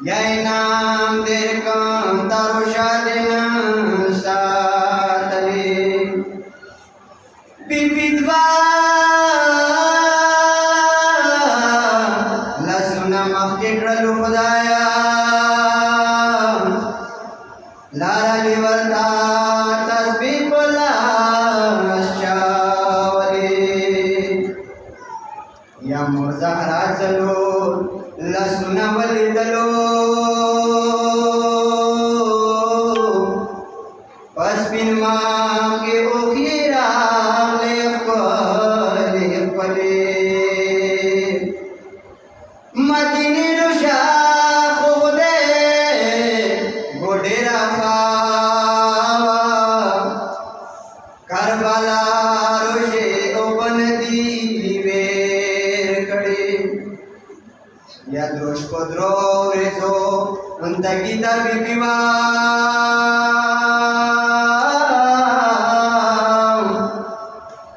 Yai nam dirkam tarushadina satale bibidva lasuna mahkikralu khudaya lara livarta tasbih bola asyawale ya muzahara chalo lasuna walidalo pasbin ma ke okhira le pale madine rusha khode godera khawa karbala rushe oban dive kade ya drosh podro rezo untagita bibiwa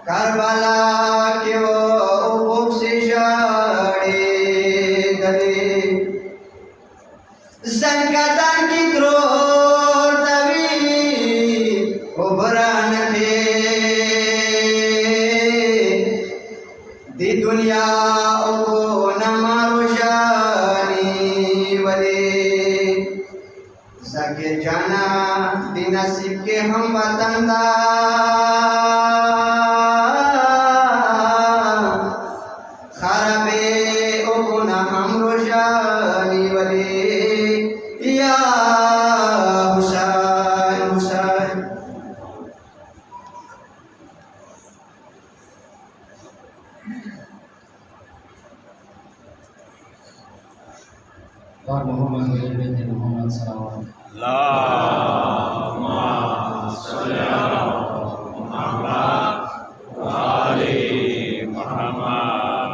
Karbala kyo upsishade dale Sankatan ki dror tavi ubran the di dunya ko namarushani wale Zake jana di nasib ke hum batanda और मोहम्मद वली मोहम्मद सल्लल्लाहु Allahumma salli ala Muhammad wa ali Muhammad.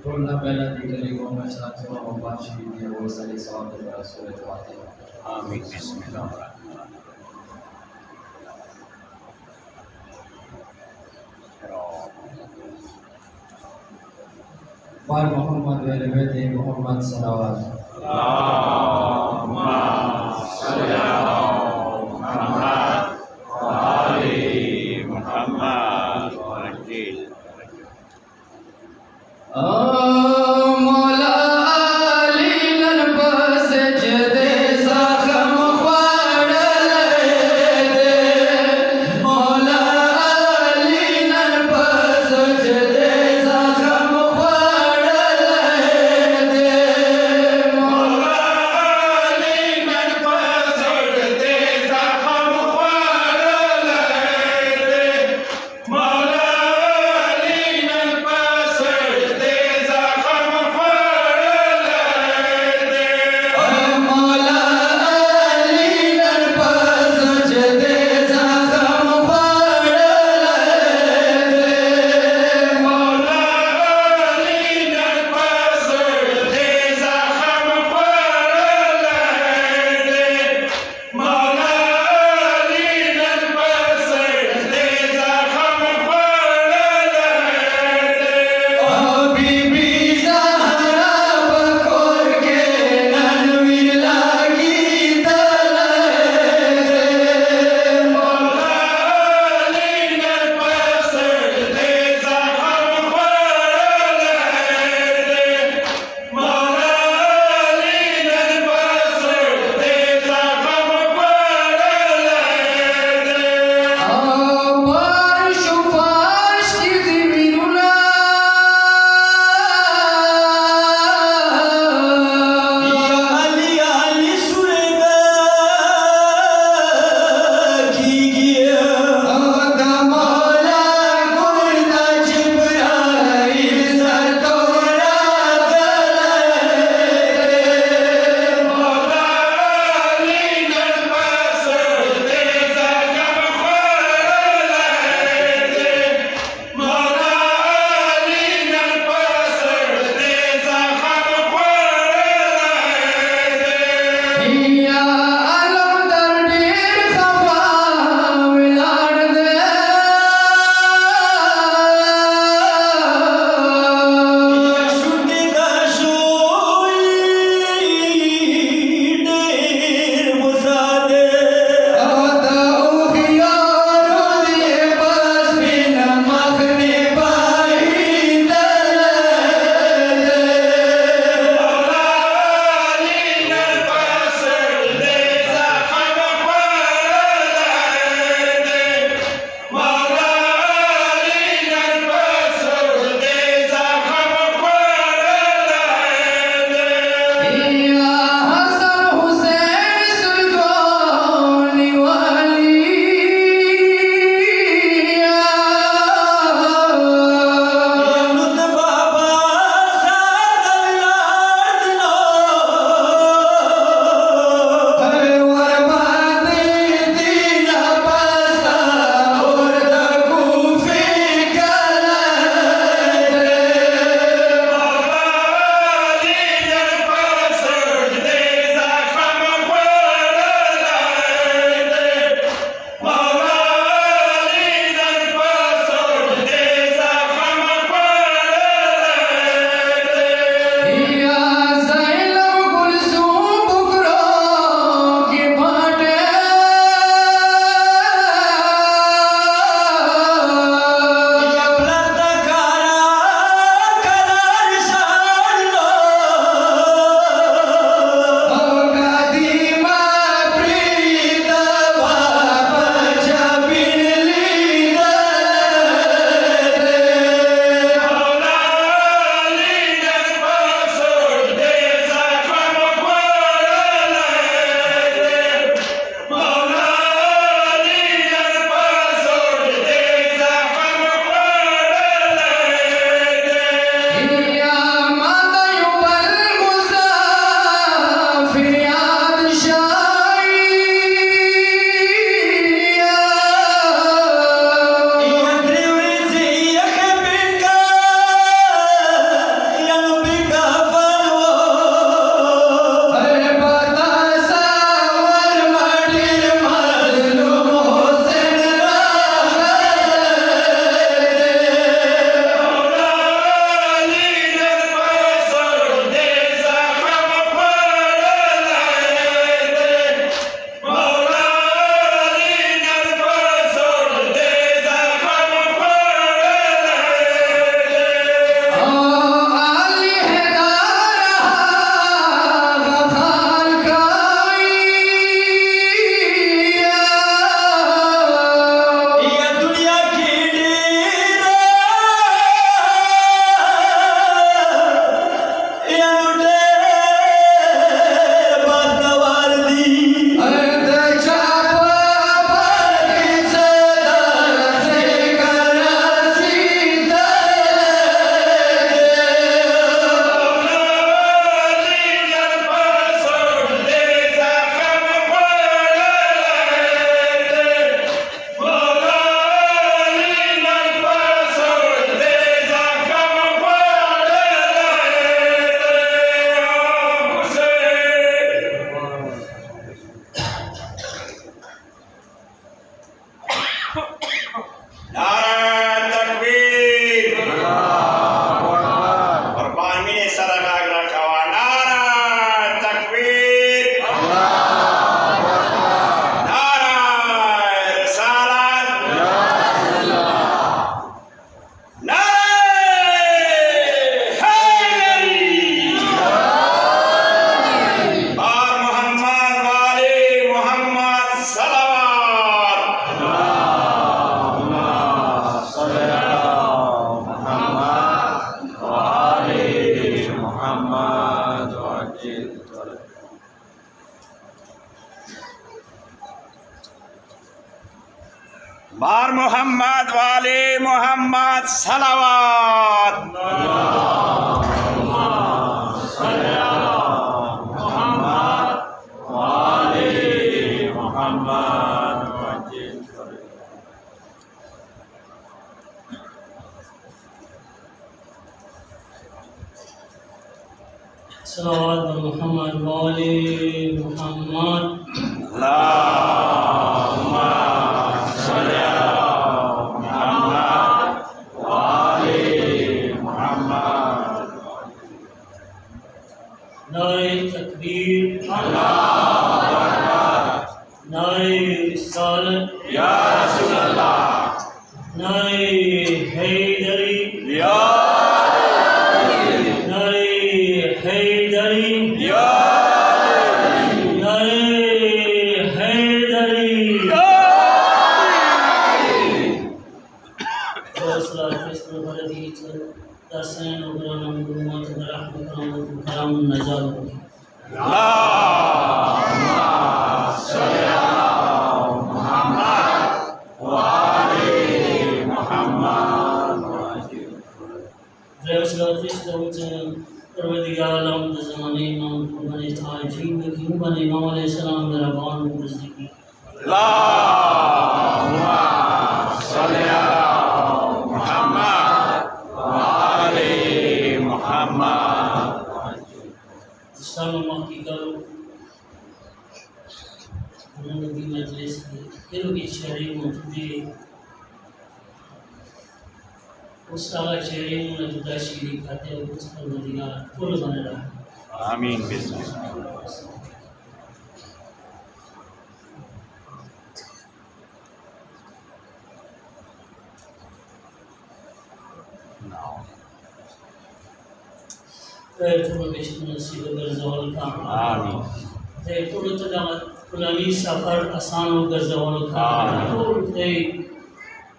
قلنا بلا ذكر मोहम्मद सल्लल्लाहु अलैहि वसल्लम और सल्ली सलात रसूल फातिहा Amin. Bismillahirrahmanirrahim. और मोहम्मद वली मोहम्मद सल्लल्लाहु Allahumma salli ala Muhammad wa ali Muhammad wa ajil. मौला अली नन बस जदे साखम ख्वाड़ दे मौला अली नन बस जदे साखम ख्वाड़ दे मौला وعجل बार मोहम्मद वाले मोहम्मद सलावत सलावत मोहम्मद वाले मोहम्मद नारे तकबीर नारे रिसालत या रसूल अल्लाह नारे हैदरी या नारे हैदरी या नारे हैदरी आमीन बिस्मिल्लाह आमीन फुलानी सफर आसान होकर जवाल का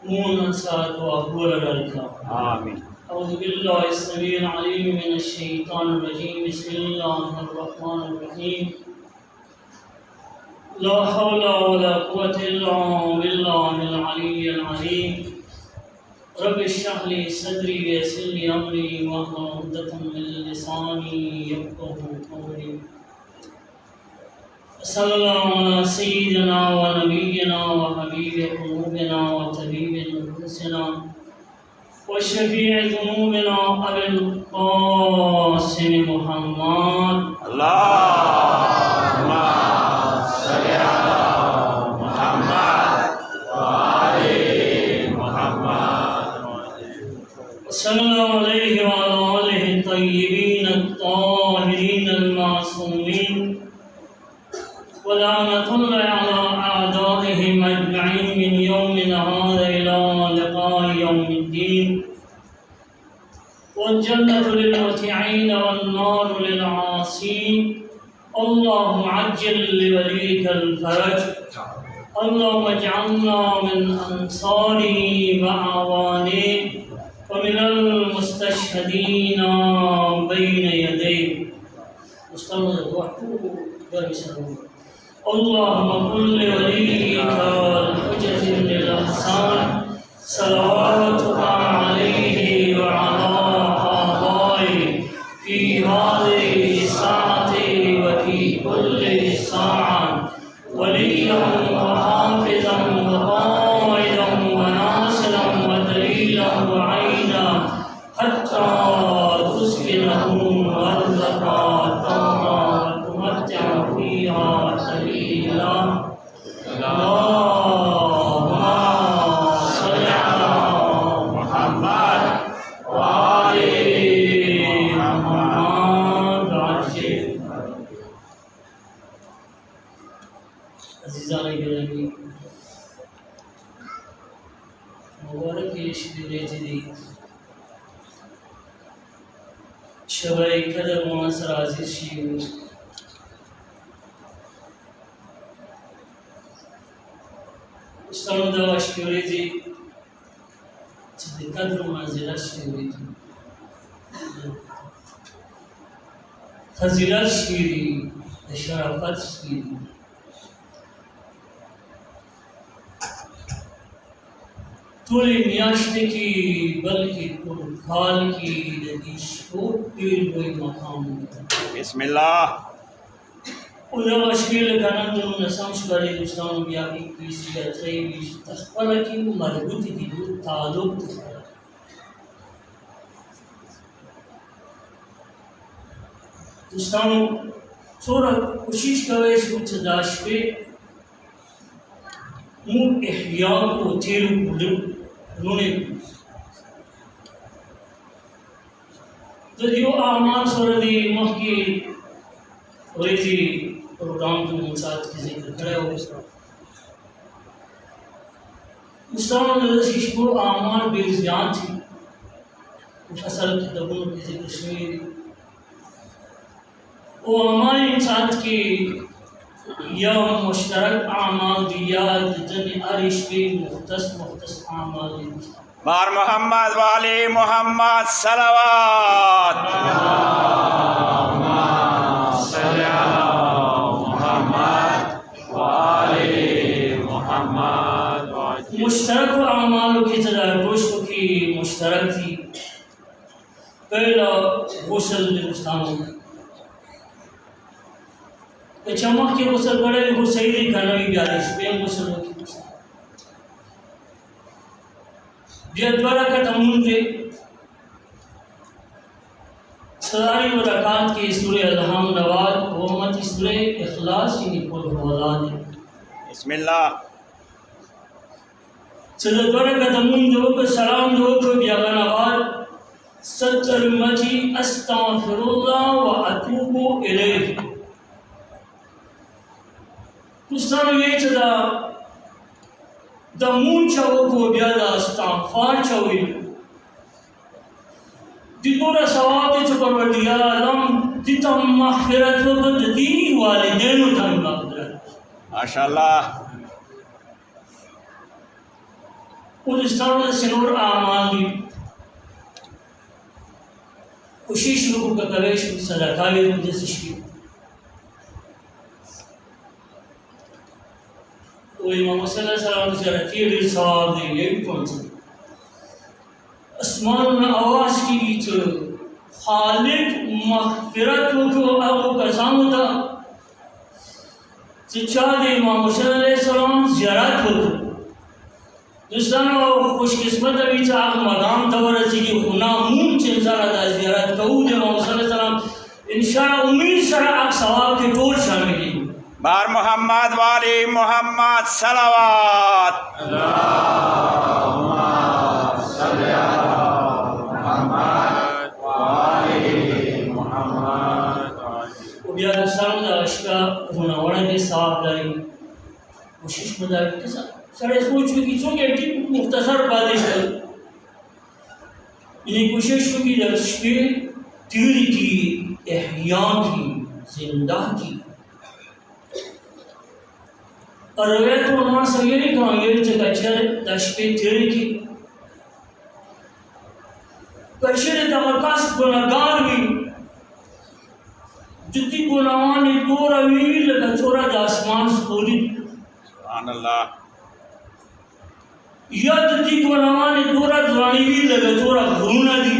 मून साथ व अबूल रखा आमीन أعوذ بالله السميع العليم من الشيطان الرجيم بسم الله الرحمن الرحيم لا حول ولا قوة إلا بالله العلي العظيم رب اشرح لي صدري ويسر لي أمري واحلل عقدة من لساني يفقهوا قولي صلى الله على سيدنا ونبينا وحبيب قلوبنا وطبيب نفوسنا وشفيع ذنوبنا أبي القاسم محمد اللهم صل على محمد وآل محمد صلى الله عليه وعلى آله الطيبين الطاهرين المعصومين ولعنة الله على أعدائهم أجمعين من يومنا هذا إلى لقاء يوم الدين والجنة للمطيعين والنار للعاصين اللهم عجل لوليك الفرج اللهم اجعلنا من أنصاره وأعوانه ومن المستشهدين بين يديه اللهم كن لوليك الحجة للإحسان صلواتك عليه وعلى آبائه في هذه الساعة وفي كل ساعة وليا وحافظا وقائدا وناصرا ودليلا وعينا حتى تسكنه أرضك طوعا وتمتع فيها سبيلا اللهم صل على محمد وآل محمد عجل عزیزان گرامی مبارک شب جدید شب قدر مناصر عزیز شیو استمد واشکوریزی چه قدر منزل شیوید फजीलत शीरी शराफत शीरी थोड़ी मियाशते की बल्कि कुल की नदीश को पीर कोई मकाम बिस्मिल्लाह उधर अश्लील गाना तो नसांश वाले दोस्तों भी आगे किसी का सही भी तस्पला की मजबूती दी ताल्लुक दोस्तों थोड़ा कोशिश करें शुद्ध दाश पे मुँह इह्या को तेरू बुलु उन्होंने तो जो आमाल सोरदी मक्की वैसी प्रोग्राम के मुसाद किसी के खड़े हो मुस्तान नज़र को आमाल बेज़ियान थी फसल की दबों किसी कश्मीर वो हमारे इंसान की या मुश्तरक आमाल दिया जन अरिश पे मुख्तस आमाल बार मोहम्मद वाले मोहम्मद सलावत मुश्तरक आमालों की तरह गोश्त की मुश्तरक थी पहला गुस्ल हिंदुस्तानों चमक के गुस्ल बड़े वो सही खानवी ब्यालिश बेन गुस्ल की जद्वारा का तमुन के सदारी व रकात के सूरह अलहम नवाज मोहम्मद सूरह इखलास की निकोल औलाद बिस्मिल्लाह सदारी का तमुन जो को सलाम जो को बियागा नवाज सत्तर मची अस्तगफिरुल्लाह व अतूबु इलैह कुस्तान ये चला दमून चावो को ब्यादा इस्तगफार चावी दिगोरा सवाब दे परवरदिगार आलम दितम मग़फ़िरत व बददी वालिदैन तन मग़फ़िरत माशाअल्लाह उदिस्तान सिनोर आमाल दी कोशिश लोगों का कवेश सदाकावे जैसे इमाम सल्लल्लाहु अलैहि वसल्लम से साहब ने ये भी कौन सा आसमान में आवाज़ की बीच खालिक मग़फ़िरत को आपको कसम होता चाहे इमाम सल्लल्लाहु अलैहि वसल्लम ज़ियारत होता दोस्तों खुशकिस्मत अभी चाह मकाम तवर की खुनामून से इंसान अदा ज़ियारत कहूँ जब इमाम सल्लल्लाहु अलैहि वसल्लम इंशाअल्लाह उम्मीद सरा आप सवाब के टोल शामिल हैं बार मोहम्मद वाले मोहम्मद सलावत उबिया सामने अशका होना के साफ लाई कोशिश मदार के साथ सारे सोच की चूँकि एक मुख्तसर बातें है ये कोशिश की दर्श पे तीरी की एहया की जिंदा की और वे तो वहाँ से ये नहीं कहा ये जगह चल दर्श पे तीरी की कशरे तमकास गुनागार भी जितनी गुनावान ने दो रवील का चोरा आसमान खोली सुभान अल्लाह या जितनी गुनावान ने दो रानी भी लगा चोरा घूमना दी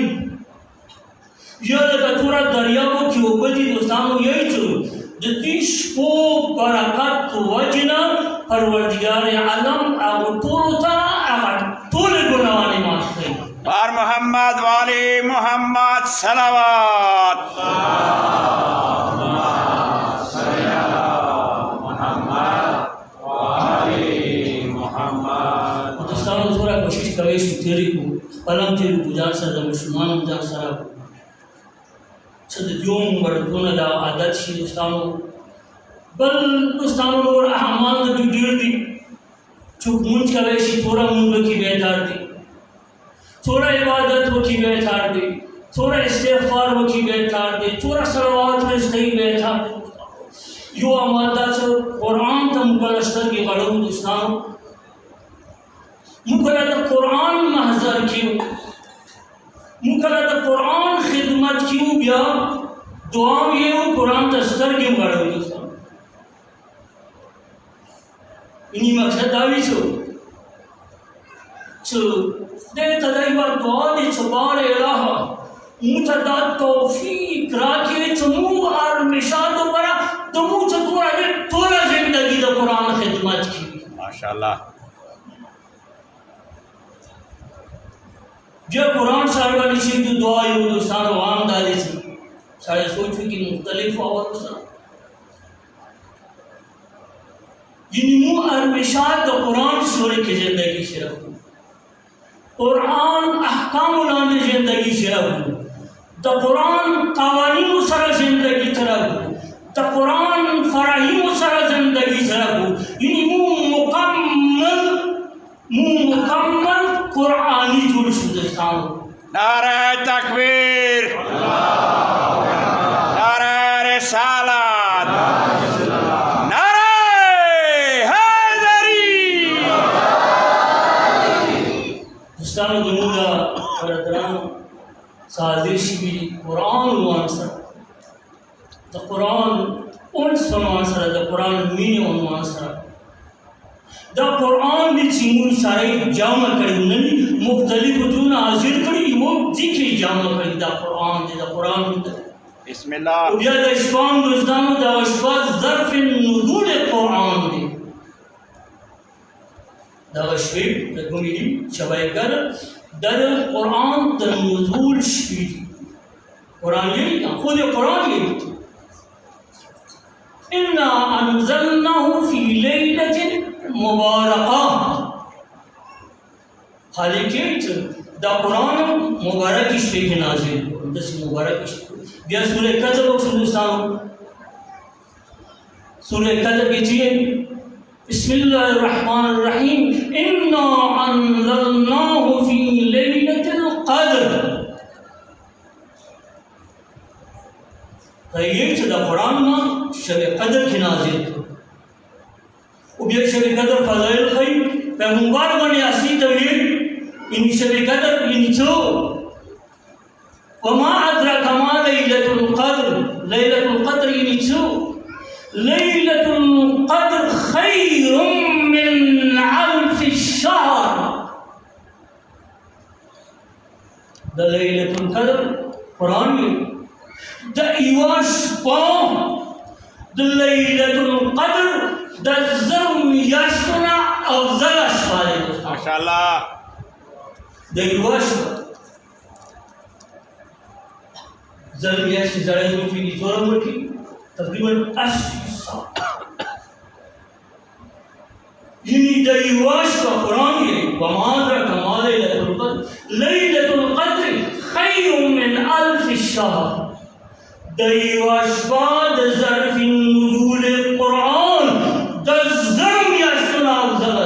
या लगा चोरा दरियाओं की उपजी दोस्तानों यही चलो जितनी को बरकत वजना परवरदिगार आलम आगो तोलता आगो तोले गुनावान माफ करें बार मोहम्मद वाले मोहम्मद सलावत कोशिश करे तेरी को पलम तेरी गुजार सदा मुसलमान जा सरा सद जोम बरतोना दा आदत शी दोस्तानो बल दोस्तानो और अहमान दी डीर दी चुप मुंज करे शी थोड़ा मुंज की बेहतर दी थोड़ा इबादत वो की बेहतर दी थोड़ा इस्तिग़फ़ार वो की बेहतर दी थोड़ा सलावत में सही बेहतर यो अमादा से कुरान तम कलस्तर की बड़ों दोस्तानो मुकरद कुरान महज़र क्यों मुकरद कुरान खिदमत क्यों बिया दुआ ये वो कुरान तस्कर के बड़ा दोस्तों इन्हीं मकसद दावी छो दे तदाइबा दुआ दे चबार इलाह मुतदा तौफीक राखे चमू और मिशाल बरा तुमु चतुरा दे तोरा जिंदगी दा कुरान खिदमत की माशाअल्लाह जो कुरान साहिब वाली चीज जो दुआ यो दोस्तान वाम डाले थी सारे सोचो कि मुख्तलिफ और जिन्हों अरमिशात द कुरान सूरह की जिंदगी से रखो कुरान अहकाम उलाने जिंदगी से रखो द कुरान कवानीन सारा जिंदगी से रखो द कुरान फराहीम सारा जिंदगी से रखो जिन्हों मुकम्मल कुरानी जुड़ शुद्धान नारे तकबीर नारे रिसालत नारे हैदरी हिंदुस्तान दुनिया बरदरान साजिश भी कुरान वांसर द कुरान उन समांसर द कुरान मीन उन वांसर द कुरान भी चिमून सारे जामा करी नहीं मुख्तलिफ वजून हाजिर करी वो जिक्र जामा करी द कुरान बिस्मिल्लाह उबिया द इस्लाम दोस्तान द अशफाक ज़र्फ नुज़ूल कुरान दे द अशफाक द गुमिली शबाइकर दर कुरान द नुज़ूल शफी कुरान ये खुद कुरान ये इन्ना अनज़लनाहु फी लैलतिन मुबारका हालिकेट द कुरान मुबारक इश्क़ नाज़िल दस मुबारक इश्क़ बिया सूरह कदर और सूरह कदर की चीज़ बिस्मिल्लाहिर्रहमानिर्रहीम इन्ना अनज़लनाहु फी लैलतिल क़द्र ये द कुरान में शब कदर की नाज़िल उबिया शब कदर फज़ाइल खई पैगंबर बने असी तवील इन शब कदर इन चो वमा अदरका मा लैलतुल क़द्र इन चो लैलतुल क़द्र खैरुम मिन अल्फ शहर द लैलतुल क़द्र कुरान में द इवाश पा द लैलतुल क़द्र द ज़र्म यशना अफज़ल अशवाल माशाअल्लाह द इवाश ज़र्म यश ज़राइज़ की तोरा मटी तकरीबन 80 साल इन्हीं द इवाश का कुरान ये वमादरा कमाल लैलतुल क़द्र खैरुम मिन अल्फ शहर दैवाशबाद ज़र्फ़ नुज़ूल कुरान दज़्ज़म यशना अफ़ज़ल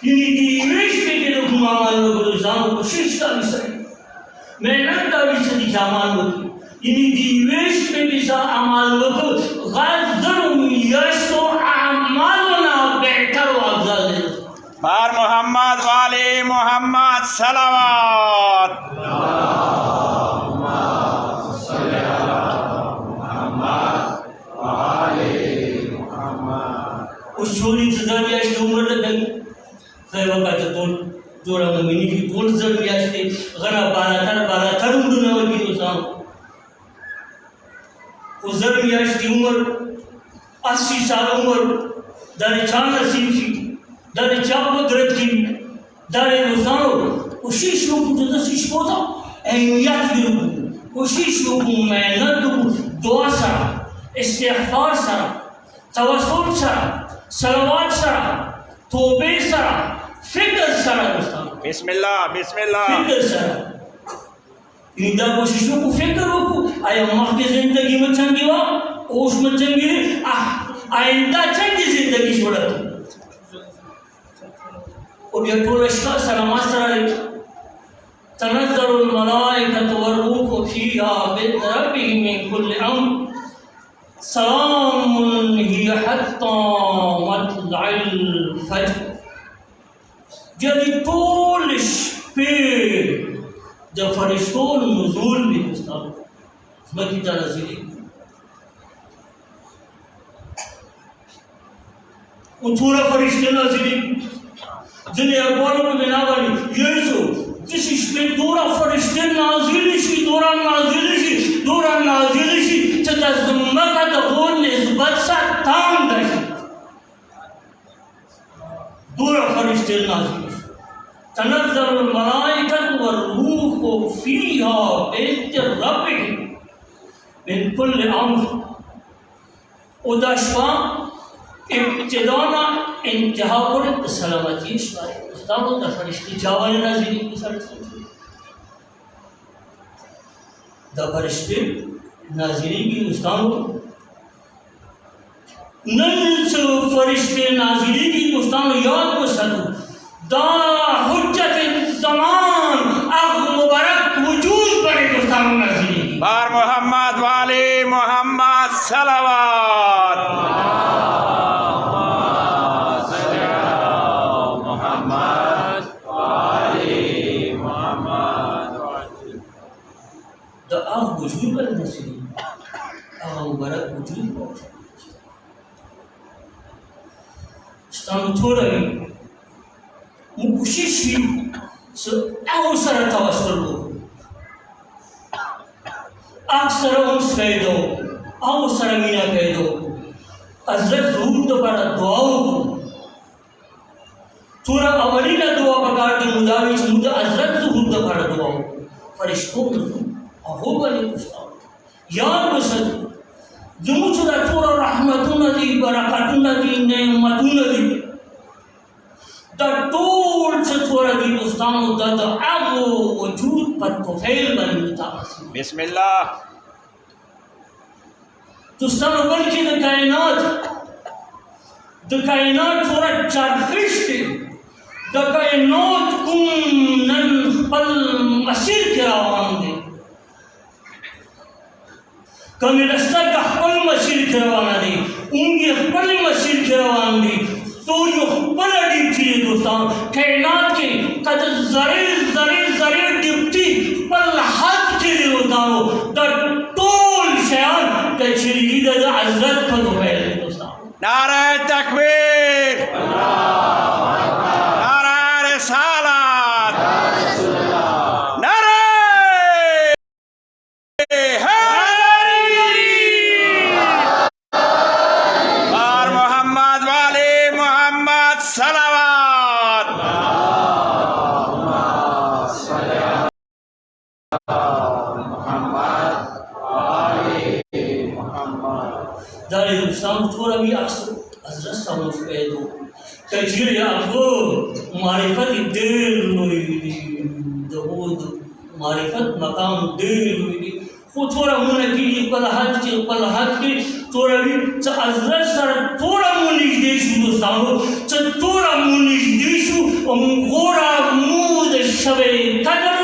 यानी दीवेश के लोग मामल को जान कोशिश का विषय मेहनत का विषय दिखामान होती यानी दीवेश में भी सा अमाल को ग़ज़्ज़म यशो अमालना बेहतर अफ़ज़ल बार मोहम्मद वाले मोहम्मद सलावत उशोरी ज़रिया इस उम्र लगन ज़रा बात तो जोड़ा में मिनी की कौन ज़रिया से गरा बारातर उड़ना वाली दोस्तों उस ज़रिया इस उम्र 80 साल उम्र दारे चांद नसीब की दारे चाप कुदरत की दारे दोस्तों कोशिश लोग जो दसिश होता अहमियत की लोग कोशिश लोग मेहनत लोग दुआ सरा इस्तिग़फ़ार सरा तवस्सुल सरा सलावत सरा तौबे सरा फिक्र सरा दोस्तों बिस्मिल्लाह बिस्मिल्लाह फिक्र सरा इंदा कोशिशों को फिक्र रखो आया माह की जिंदगी में चंगी वा ओश में चंगी आइंदा चंगी जिंदगी छोड़ा और ये टोल इश्क़ सलामत सरा तनज़्ज़लुल मलाइकतु वर्रूहु फ़ीहा बिइज़्निहि मिन कुल्लि अम्र सलामुन हिय हत्ता मत्लअल फज्र जब टोलिश पे जब फरिश्तों नुज़ूल भी दोस्तों मकी नज़ीरी उथूरा फरिश्ते नज़ीरी जिन्हें अखबारों में बिनावाली ये सो जिस पे दूरा फरिश्ते नाज़िलिशी दूरा नाज़िलिशी चता ज़म्मका दखोल निस्बत सा ताम दशी दूरा फरिश्ते नाज़िलिशी तनज़्ज़लुल मलाइकतु वर्रूहु फ़ीहा बिइज़्नि रब्बिहिम मिन कुल्लि अम्र उदाशवा इब्तिदाना इंतहा पर सलामती शायद उस्तादों दा फरिश्ते जावाने नाज़िली की सड़क दा फरिश्ते नाज़िली की उस्तादों नन्स फरिश्ते नाज़िली की उस्तादों याद को सदू दा हुज्जत ज़मान आग मुबारक वजूद पड़े उस्तादों नाज़िली बार मोहम्मद वाले मोहम्मद सलावत वजूद पर नसीब मुबारक वजूद पहुंचा थोड़ा कोशिश ही अवसर तवस्सुल अक्सर उस कह दो अवसर मीना कह दो हजरत रूप तो पर दुआओं को थोड़ा अवली ना दुआ पकार के मुदावी मुदा हजरत रूप तो पर दुआओं फरिश्तों अहो बने कुश्ता याद बसद जुमुचुरा थोड़ा रहमतुन दी बरकतुन दी नेमतुन दी द टोल से थोड़ा दी दोस्तानो द अगो वजूद पर तोफेल बनता बिस्मिल्लाह दोस्तानो बल्कि द कायनात थोड़ा चारखिश थे द कायनात कुन्नन पल मसीर के रवान दे कमी रास्ता का पल मसीर के रवाना दी उनकी पल मसीर के रवान दी तो यो पल अड़ी थी दोस्तों कायनात के कद जरे डिप्टी पल हाथ के दोस्तों द टोल शयान के शरीर द हजरत को तो पहले दोस्तों नारे तकबीर नारे रिसालत नारे बार मोहम्मद वाले मोहम्मद सलावत दारे दोस्तों थोड़ा भी अक्सर हजरत सामने कह दो कजीर या अबो मारिफत देर लोई दबूद मारिफत मकाम देर लोई वो थोड़ा मुने की पल हाथ के थोड़ा भी हजरत सर थोड़ा मुनिश देशु दोस्तों थोड़ा मुनिश देशु गोरा मूद शबे कदर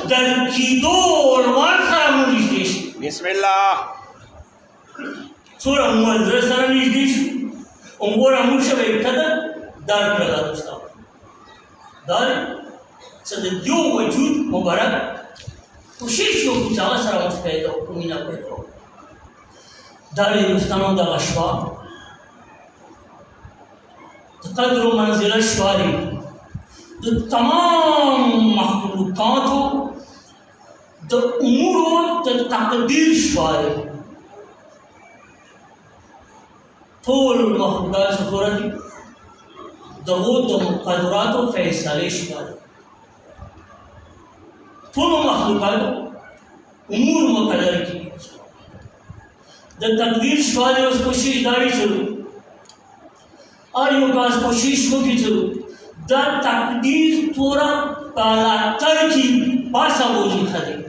दर की दौर वारसा मुनिश देश बिस्मिल्लाह थोड़ा हजरत सर मुनिश देशु गोरा मुशबे कदर दार लगा दोस्तों दार सद जो वजूद मुबारक कोशिश हो कि चावा सारा मत पैदा हो मीना पैदा हो दार दोस्तों दा अशवा कदर मंजिल अशवारी जो तमाम मखलूकात हो जो उमूर हो जो तकदीर शवारी थोल मखलूकात से थोड़ा दवोद मुक़द्दरात और फैसले शिकार थोड़ा मखलूकात उमूर मुक़द्दर की जब तकदीर शिकार है उस कोशिश दारी चलो और यो बात कोशिश को की चलो जब तकदीर थोड़ा काला तर की पासा बोझी खाली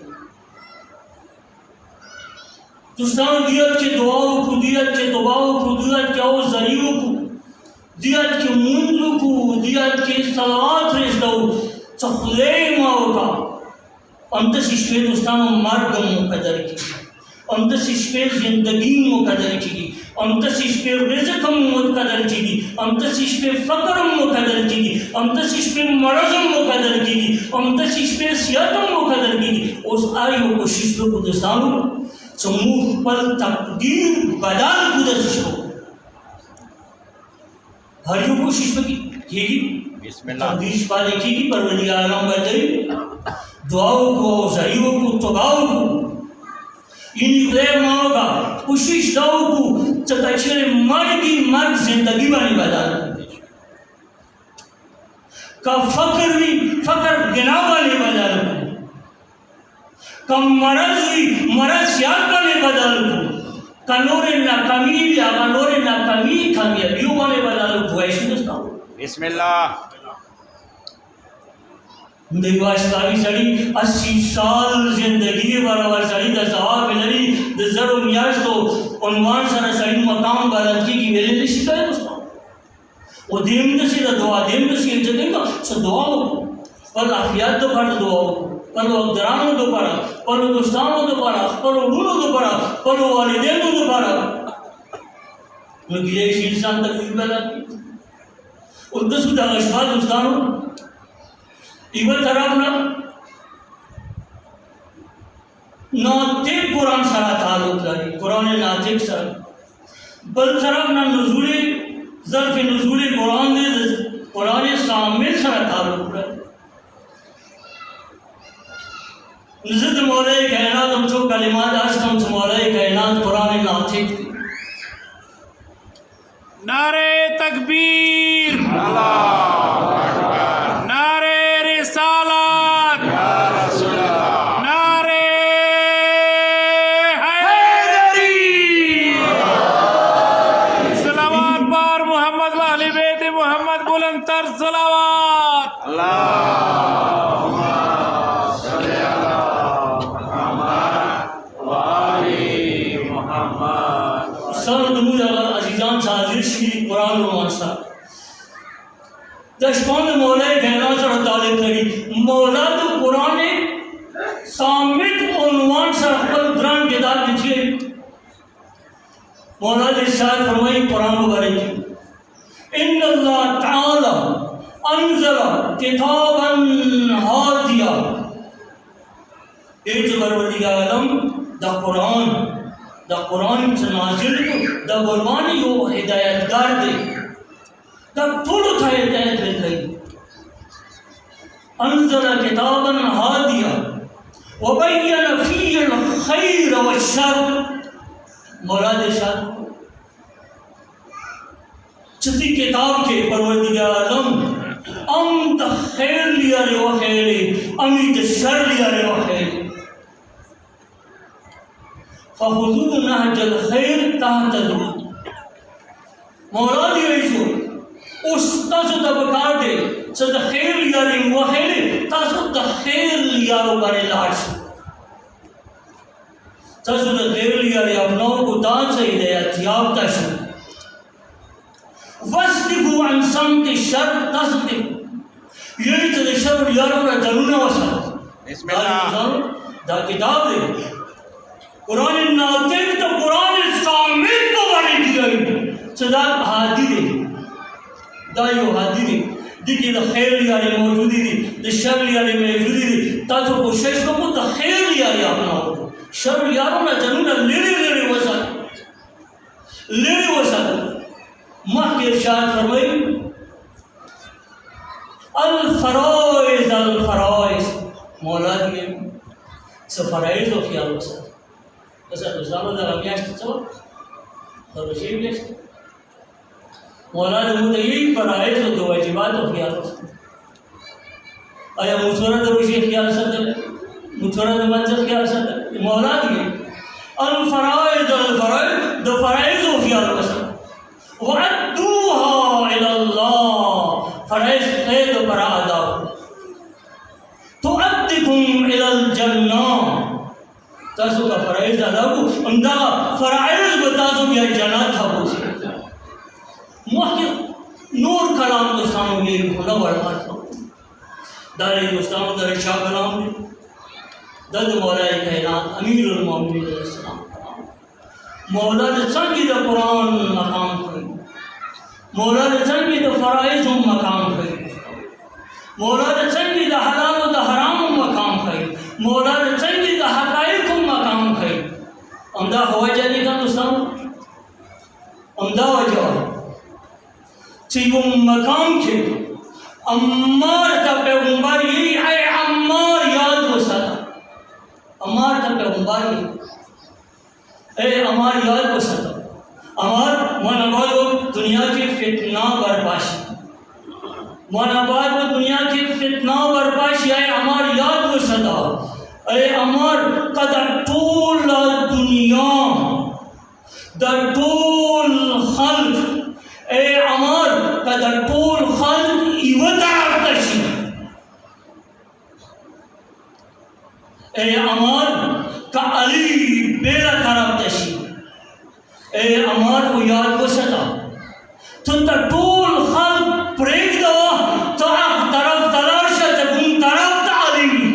दुश्मन दियत के दुआओं को दियत के दुआओं को दियत के और जरियों को दियत के मुंडू को दियत के सलावत रेस दो चखले माओगा अंत शिष्य दुश्मन मार्ग मुकद्दर की अंत शिष्य जिंदगी मुकद्दर की अंत शिष्य रिज़्क़ मुकद्दर की अंत शिष्य फ़क्र मुकद्दर की अंत शिष्य मरज़ मुकद्दर की अंत शिष्य सियात मुकद्दर की उस आयु को शिष्य को दुश्मन समूह पल तकदीर बदल कुदस शो हर जो कोशिश में की तकदीर पाले की परवरदिगार आलम बदल दुआओं को ज़रियों को तबाओं को इन गैर मांगा कोशिश दाओं को चकचरे मर की मर जिंदगी वाली बदल का फकर गिना वाले बदल का मरज याद वाले बदल का नोरे ना कमी या का नोरे ना कमी कामयाबियों वाले बदल को ऐसे दोस्तों बिस्मिल्लाह दिवाश कावी सड़ी 80 साल जिंदगी के बराबर सड़ी दसवार मिलनी दसरो मियाज तो उन्वान सारा सड़ी मकाम बालंकी की वेले ने शिकायत दोस्तों वो देम से दुआ देम से जगह सो दुआ पर आफियत तो कर दुआ पर अकदरान तो पर दोस्तान तो पर उड़ून तो पर वालिदैन तो पर वो गिरे इंसान तक बला उद्देश्य दा अशफाद दोस्तान इवन तरफ ना नातिक कुरान सारा ताल्लुक है कुरान नातिक सर बल तरफ ना नुज़ूले ज़र्फ़ नुज़ूले कुरान ने कुरान सामिल सारा ताल्लुक है निज़द मौला कायनात हम जो कलिमात आज हम मौला कायनात कुरान नातिक नारे तकबीर अल्लाह अकबर नारे रिसालत या रसूल अल्लाह नारे हैदरी सलावत पर मोहम्मद व अहले बैत मोहम्मद बुलंद तर सलावत अल्लाहुम्मा सल्ली अला मुहम्मद व आले मुहम्मद सर नमूद अजीजान साजिर श्री कुरान रोमांसा दशकों मौला कायनात से ताल्लुक करी मौला तो कुरान सामित उन्वान से पर कुरान किताब लिखी मौला ने इरशाद फरमाई कुरान मुबारक इन्नल्लाह तआला अंज़ल किताबन हादिया एक जो परवरदिगार आलम द कुरान से नाजिल द कुरान यो हिदायतगार दे तब थोड़ा था हिदायत मिल गई अंज़ल किताबन हादिया वबय्यन फीहिल खैर वश्शर मौला इरशाद छठी किताब के परवरदिगार आलम अम खैर लिया रे व खैर अमित शर लिया रे व खैर फहुज़ू नहजल खैर तहतदू मौला दिए जो उस तासो तबकार दे सद खैर लिया रे व खैर तासो द खैर लिया रो बारे लाश तासो द खैर लिया रे अपनों को दान से हिदायत याफ्ता शो वस्तिफु अन समति शर तस्तिफ यही तो शर लिया रो ना जरूर वसा बिस्मिल्लाह दा किताब दे कुरान नातिक तो कुरान सामिल को वाली दी गई सदा हादी दे दायो हादी दे दिखी द खैर लिया रे मौजूदी दी द शर लिया रे मौजूदी दी तातो कोशिश को द खैर लिया रे अपना शर लिया रो ना जरूर लेरे वसा मां के इरशाद फरमाई अल फराइज मौला दिए सफराइज हो ख्याल वसा ऐसा दूसरा दा रमिया तो रशीद ने मौला ने मुझे यही फराइज हो दो वाजिबात हो ख्याल वसा आया मुसरा द रशी ख्याल सद मुसरा द मंजर ख्याल सद मौला दिए अल फराइज द फराइज हो ख्याल वसा वअद्दूहा इलल्लाह फराइज है तो पर अदा तुअद्दिकुम इलल जन्नह तासो का फराइज अदा को अंदा फराइज बतासो या जन्नत था वो मुख्य नूर कलाम तो सामने खुला बड़ा दारे दोस्तान दारे शाह कलाम दद मौला कायनात अमीरुल मोमिनीन अलैहिस्सलाम मौला ने संगी द कुरान मकाम है मौला ने संगी द फराइज मकाम है मौला ने संगी द हलाल व द हराम मकाम है मौला ने संगी द हकाइक मकाम है अमदा हवा जाने का दोस्तों अमदा वजह वो मकाम के अम्मार का पैगंबर यही है अम्मार याद हो सका अम्मार का पैगंबर यही ए अम्मार याद हो सका अम्मार मनबाद दुनिया की फितना बर्बाशी मनबाद दुनिया की फितना बर्बाशी है अम्मार याद हो सका ए अम्मार कदर टोल दुनिया दर टोल खल्क ए अमर कदर टोल खल्क इवतार तशी ए अमर का अली बेला तरफ तशी ए अमर को याद बसता तो तर टोल खल्क प्रेग दवा तो आप तरफ तलाश तगुन तरफ ताली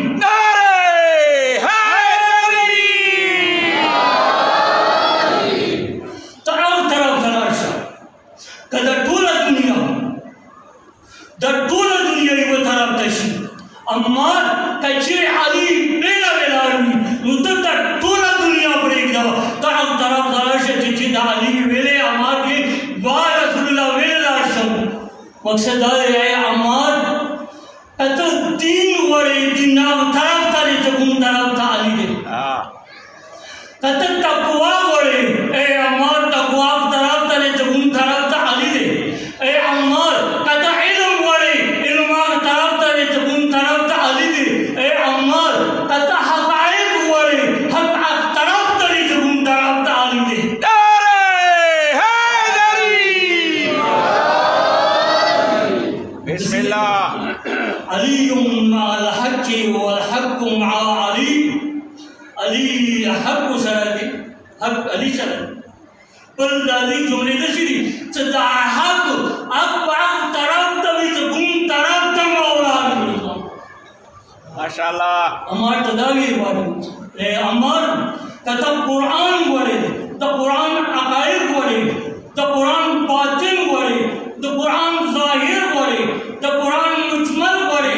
अम्मार कच्चे अली बेला बेलावी उतर पूरा दुनिया ब्रेक दवा तरफ तरफ दराश जितनी अली वेले अम्मार के बार रसूलुल्लाह वेला शब मकसद है अम्मार तो तीन वरे दिन तरफ तारे जगुन तरफ था अली दे कत तकवा वरे ए अम्मार तकवा तरफ तारे जगुन तरफ था अली दे ए अम्मार कत इल्म वरे इल्म तरफ तारे जगुन तरफ था अली दे ए अम्मार कत हकायक वरे हक तरफ तारे जगुन तरफ था अली दे बिस्मिल्लाह अली मअल हक़ वल हक़ मअ अली अली हक़ सरदी हक़ अली सरदी पर दादी जुमले दशरी सदा हक़ अक तरफ तभी तो गुम तरफ तम औलाद माशाअल्लाह अमर तदावी वाले ए अमर कतब कुरान वाले तो कुरान अकायद वाले तो कुरान बातिन वाले तो कुरान ज़ाहिर वाले तो कुरान मुजमल वाले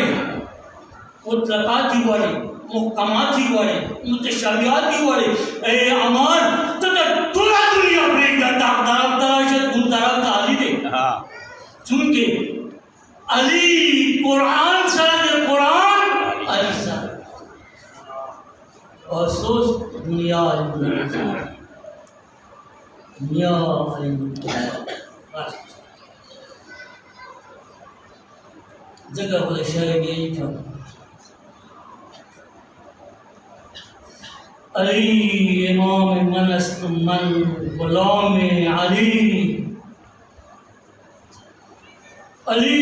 मुतलकाती वाले मुहकमाती वाले मुतशाबिहाती वाले ए अमर तो पूरा दुनिया ब्रेक करता तरफ तरफ उन तरफ ताली दे सुन के अली कुरान सर कुरान अली सर और सोच दुनिया दुनिया जगह बोले शहर यही था अली इमाम मनस्त मन गुलाम अली अली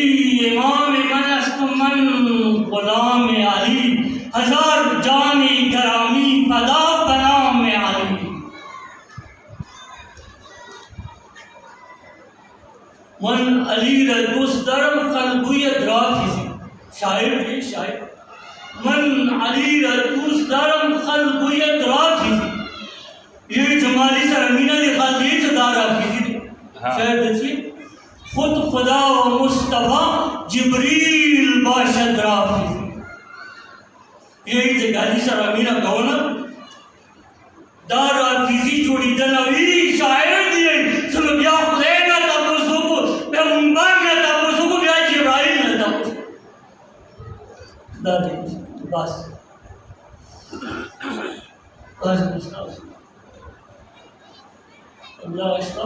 इमाम मनस्त मन गुलाम अली हजार जानी करामी फदा बनाम अली मन अली रदुस दरम खलबुयत राफिजी शायर थे शायर मन अली रदुस दरम खलबुयत राफिजी ये जमाली सरमीना ने खाल ये सदा राफिजी शायर देखिए खुद खुदा व मुस्तफा जिब्रील बाशद राफिजी यही जगाली सरमीना गवर्नर दार राफिजी जोड़ी दनवी शायर दिए सुनो या खुदा बस अल्लाह इश्क़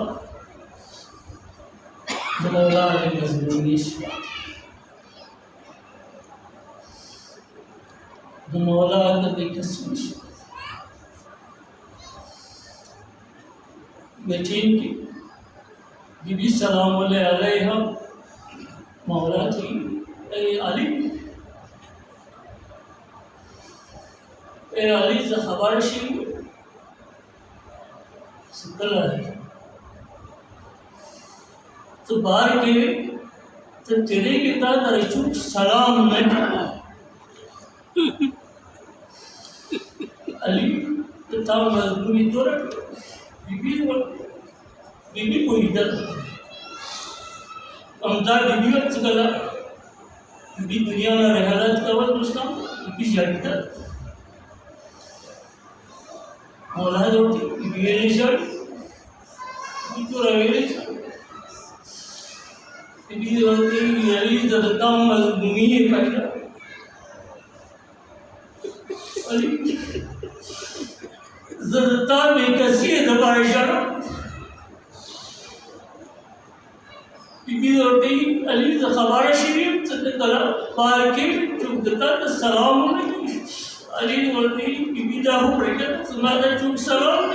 मौला मज़लूमीश मौला के किस्मिश यतीम की बीबी सलाम अलैहा मौला थी अली अली से खबर शी सकल है तो बार के तो तेरे के ताद रचू सलाम नहीं अली तो ताऊ मजबूरी तो बीबी को इधर अमदा बीबी का सकला बीबी दुनिया में रहलत कवर दोस्तों बीबी जाता मौला जो Bielishar, Bielishar. These are the years that the town has me better. The town make us see the Barishar. These are the Ali the Khabara Shirif, the Baraki, to the Salam. Ali was the Ibida who break some other took Salam.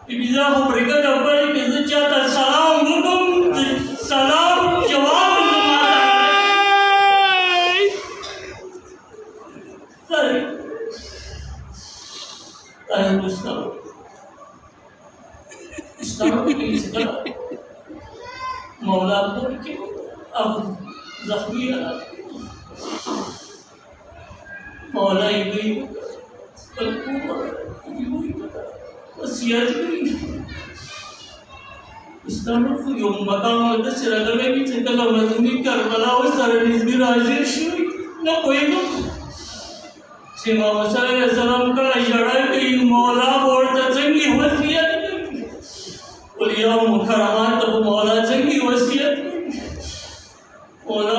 Ibida who break it up, is the Chat Salam, Mudum, Salam, Jawab. I was now. Start is the Maula Burki of Zahmia. Maula Ibi, Siat. Islam for Yom Bakam, the Siragami, Tinkalamazumi, Karbala, Saran is Miraj, no poem. Sima Masala Salam Kara in Mola or the Zangi was here. Ulia Mukaraman, the Mola Zangi was here. Mola,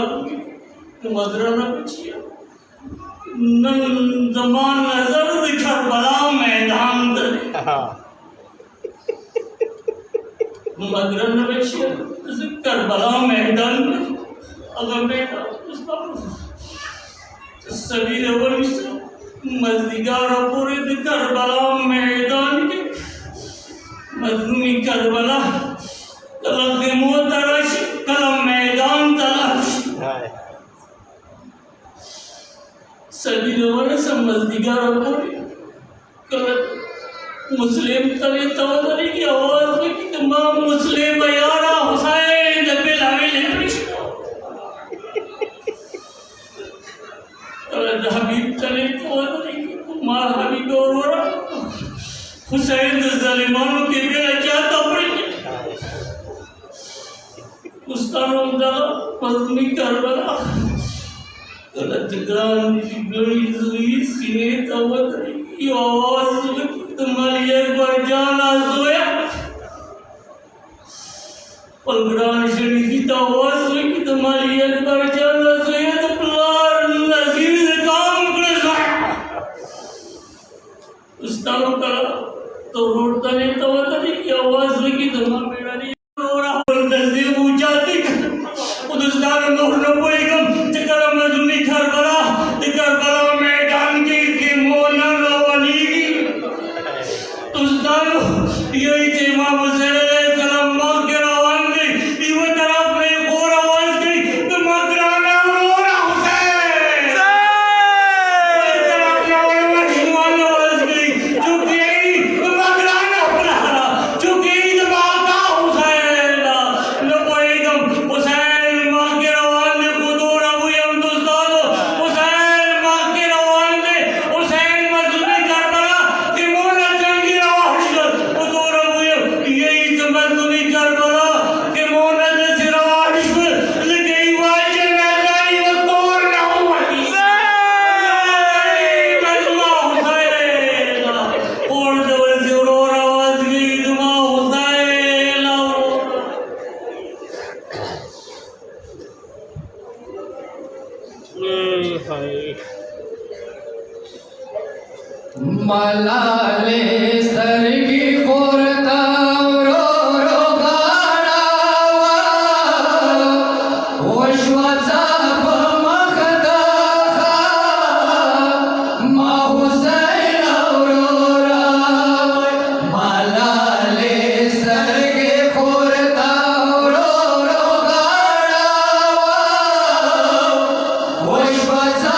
the Madrana Pichia. Nan Zaman Nazar, the Karbala Maidan. Madrana Pichia, the Karbala Maidan. Agameta, सभी लोगों मज़दीगार पूरे Karbala मैदान के मज़लूमी Karbala कलम मोतरश कलम मैदान तलाश सभी लोगों ने सब मज़दीगार पूरे कलम मुस्लिम तले तवरी की आवाज़ में कि तमाम मुस्लिम यारा हुसैन दबे लावे ले Habib Talib Mar Habib Aurora Hussein the Zalimano के लिए क्या तबरीक मुस्तारों का पत्नी करबला गलत गान गली जुई सीने तवरी की आवाज़ तुम्हारी एक बार जाना जोया पलगरान शरीफ की आवाज़ की तुम्हारी एक बार जाना जोया तो प्लार नज़ीर उस्तादों का तो रोडता ने तो वतनी की आवाज में की धमा मेरा नहीं रोड़ा नजदीक ऊंचाती उस्ताद नूर न कोईगम तिकर मजूनी करबला मैदान की मोना रवानी की उस्ताद यही थे इमाम हुसैन अलैहिस्सलाम मां के रवान की इवन तरफ में और आवाज की तो मगराना रोड़ा हुसैन तरफ ना और आवाज की मलाले सरगी कोरता रो रो गाडावा ओश्वाचा मखदा मा हुसैन औरोरा मलाले सरगी कोरता रो रो गाडावा ओश्वाचा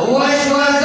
What was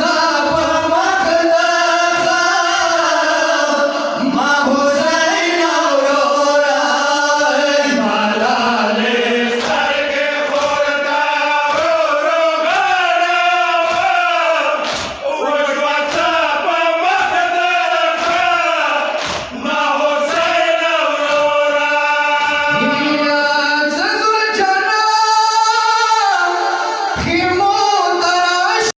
I?